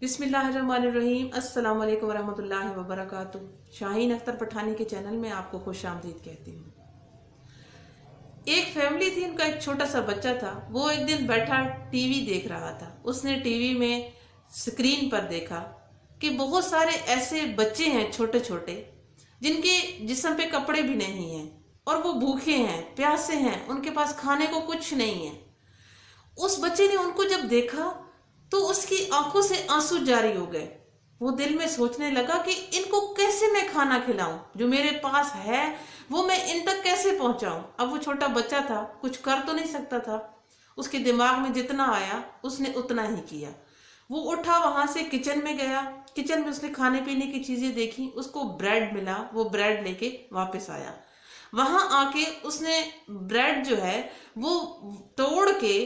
بسم اللہ الرحمن الرحیم۔ السلام علیکم ورحمۃ اللہ وبرکاتہ۔ شاہین اختر پٹھانی کے چینل میں آپ کو خوش آمدید کہتی ہوں۔ ایک فیملی تھی، ان کا ایک چھوٹا سا بچہ تھا۔ وہ ایک دن بیٹھا ٹی وی دیکھ رہا تھا۔ اس نے ٹی وی میں سکرین پر دیکھا کہ بہت سارے ایسے بچے ہیں چھوٹے چھوٹے جن کے جسم پہ کپڑے بھی نہیں ہیں اور وہ بھوکے ہیں، پیاسے ہیں، ان کے پاس کھانے کو کچھ نہیں ہے۔ اس بچے نے ان کو جب دیکھا تو اس کی آنکھوں سے آنسو جاری ہو گئے۔ وہ دل میں سوچنے لگا کہ ان کو کیسے میں کھانا کھلاؤں، جو میرے پاس ہے وہ میں ان تک کیسے پہنچاؤں۔ اب وہ چھوٹا بچہ تھا، کچھ کر تو نہیں سکتا تھا۔ اس کے دماغ میں جتنا آیا اس نے اتنا ہی کیا۔ وہ اٹھا، وہاں سے کچن میں گیا۔ کچن میں اس نے کھانے پینے کی چیزیں دیکھی، اس کو بریڈ ملا، وہ بریڈ لے کے واپس آیا۔ وہاں آ کے اس نے بریڈ جو ہے وہ توڑ کے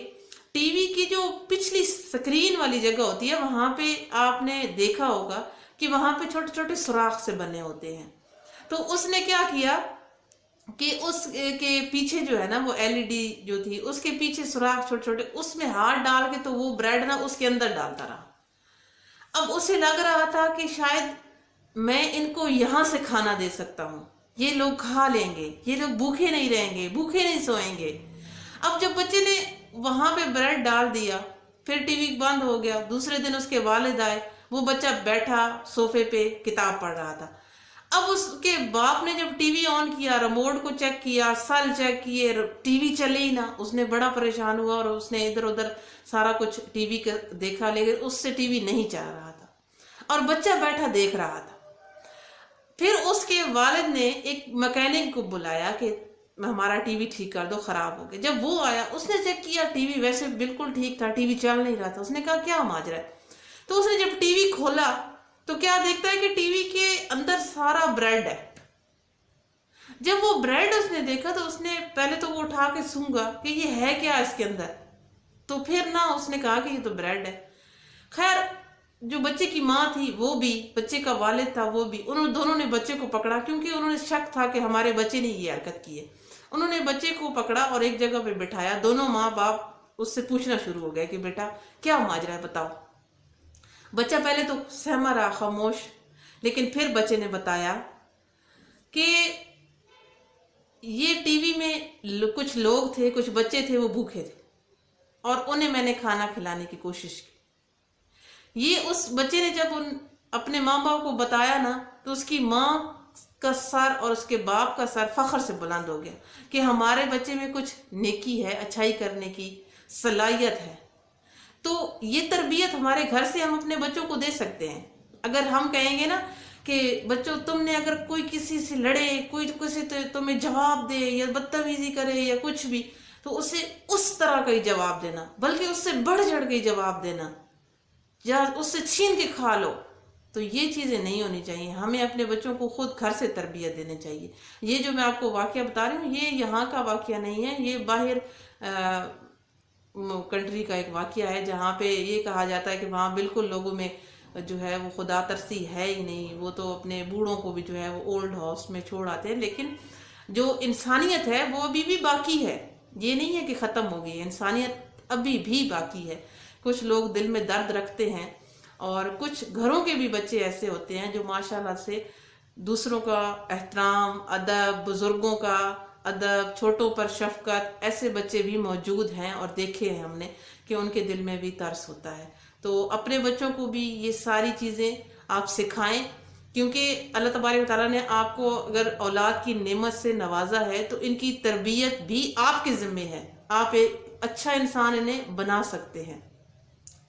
ٹی وی کی جو پچھلی سکرین والی جگہ ہوتی ہے وہاں پہ آپ نے دیکھا ہوگا کہ وہاں پہ چھوٹے چھوٹے سوراخ سے بنے ہوتے ہیں۔ تو اس نے کیا کیا کہ اس کے پیچھے جو ہے نا وہ ایل ای ڈی جو تھی، اس کے پیچھے سوراخ چھوٹے چھوٹے، اس میں ہاتھ ڈال کے تو وہ بریڈ نا اس کے اندر ڈالتا رہا۔ اب اسے لگ رہا تھا کہ شاید میں ان کو یہاں سے کھانا دے سکتا ہوں، یہ لوگ کھا لیں گے، یہ لوگ بھوکے نہیں رہیں گے، بھوکے نہیں سوئیں گے۔ اب جب بچے نے وہاں پہ بریڈ ڈال دیا، پھر ٹی وی بند ہو گیا۔ دوسرے دن اس کے والد آئے، وہ بچہ بیٹھا صوفے پہ کتاب پڑھ رہا تھا۔ اب اس کے باپ نے جب ٹی وی آن کیا، ریموٹ کو چیک کیا، سل چیک کیے، ٹی وی چلے ہی نہ۔ اس نے بڑا پریشان ہوا اور اس نے ادھر ادھر سارا کچھ ٹی وی دیکھا، لیکن اس سے ٹی وی نہیں چل رہا تھا اور بچہ بیٹھا دیکھ رہا تھا۔ پھر اس کے والد نے ایک مکینک کو بلایا کہ ہمارا ٹی وی ٹھیک کر دو، خراب ہو گیا۔ جب وہ آیا، اس نے چیک کیا، ٹی وی ویسے بالکل ٹھیک تھا، ٹی وی چل نہیں رہا تھا۔ اس نے کہا کیا ماجرا ہے؟ تو اس نے جب ٹی وی کھولا تو کیا دیکھتا ہے کہ ٹی وی کے اندر سارا بریڈ ہے۔ جب وہ بریڈ اس نے دیکھا تو اس نے پہلے تو وہ اٹھا کے سونگا کہ یہ ہے کیا اس کے اندر، تو پھر نہ اس نے کہا کہ یہ تو بریڈ ہے۔ خیر، جو بچے کی ماں تھی وہ بھی، بچے کا والد تھا وہ بھی، انہوں دونوں نے بچے کو پکڑا، کیونکہ انہوں نے شک تھا کہ ہمارے بچے نے یہ حرکت کی ہے۔ انہوں نے بچے کو پکڑا اور ایک جگہ پہ بٹھایا۔ دونوں ماں باپ اس سے پوچھنا شروع ہو گیا کہ بیٹا کیا ماجرا ہے، بتاؤ۔ بچہ پہلے تو سہما رہا، خاموش، لیکن پھر بچے نے بتایا کہ یہ ٹی وی میں کچھ لوگ تھے، کچھ بچے تھے، وہ بھوکے تھے اور انہیں میں نے کھانا کھلانے کی کوشش کی۔ یہ اس بچے نے جب اپنے ماں باپ کو بتایا نا تو اس کی ماں کا سر اور اس کے باپ کا سر فخر سے بلند ہو گیا کہ ہمارے بچے میں کچھ نیکی ہے، اچھائی کرنے کی صلاحیت ہے۔ تو یہ تربیت ہمارے گھر سے ہم اپنے بچوں کو دے سکتے ہیں۔ اگر ہم کہیں گے نا کہ بچوں تم نے اگر کوئی کسی سے لڑے، کوئی کسی تمہیں جواب دے یا بدتمیزی کرے یا کچھ بھی، تو اسے اس طرح کا ہی جواب دینا، بلکہ اس سے بڑھ چڑھ کے جواب دینا، یا اس سے چھین کے کھا لو۔ تو یہ چیزیں نہیں ہونی چاہیے۔ ہمیں اپنے بچوں کو خود گھر سے تربیت دینے چاہیے۔ یہ جو میں آپ کو واقعہ بتا رہی ہوں، یہ یہاں کا واقعہ نہیں ہے، یہ باہر کنٹری کا ایک واقعہ ہے، جہاں پہ یہ کہا جاتا ہے کہ وہاں بالکل لوگوں میں جو ہے وہ خدا ترسی ہے ہی نہیں۔ وہ تو اپنے بوڑھوں کو بھی جو ہے وہ اولڈ ہاؤس میں چھوڑ آتے ہیں، لیکن جو انسانیت ہے وہ ابھی بھی باقی ہے۔ یہ نہیں ہے کہ ختم ہو گئی، انسانیت ابھی بھی باقی ہے۔ کچھ لوگ دل میں درد رکھتے ہیں اور کچھ گھروں کے بھی بچے ایسے ہوتے ہیں جو ماشاءاللہ سے دوسروں کا احترام، ادب، بزرگوں کا ادب، چھوٹوں پر شفقت، ایسے بچے بھی موجود ہیں اور دیکھے ہیں ہم نے کہ ان کے دل میں بھی ترس ہوتا ہے۔ تو اپنے بچوں کو بھی یہ ساری چیزیں آپ سکھائیں، کیونکہ اللہ تبارک و تعالیٰ نے آپ کو اگر اولاد کی نعمت سے نوازا ہے تو ان کی تربیت بھی آپ کے ذمہ ہے۔ آپ ایک اچھا انسان انہیں بنا سکتے ہیں۔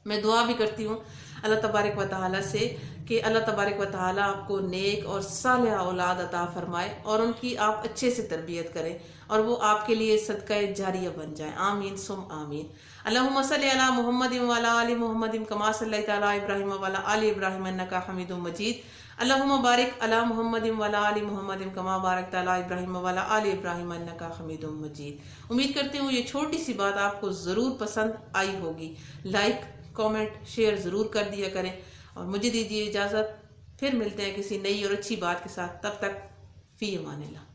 میں دعا بھی کرتی ہوں اللہ تبارک و تعالیٰ سے کہ اللہ تبارک و تعالیٰ آپ کو نیک اور صالح اولاد عطا فرمائے اور ان کی آپ اچھے سے تربیت کریں اور وہ آپ کے لیے صدقہ جاریہ بن جائیں۔ آمین ثم آمین۔ اللہم صلی علی محمد وعلی آل محمد کما صلیت علی ابراہیم وعلی آل ابراہیم انک حمید مجید۔ اللہم بارک علی محمد وعلی آل محمد کما بارکت علی ابراہیم وعلی آل ابراہیم انک حمید مجید۔ امید کرتی ہوں یہ چھوٹی سی بات آپ کو ضرور پسند آئی ہوگی۔ لائک، کامنٹ، شیئر ضرور کر دیا کریں اور مجھے دیجیے اجازت، پھر ملتے ہیں کسی نئی اور اچھی بات کے ساتھ۔ تب تک فی امان اللہ۔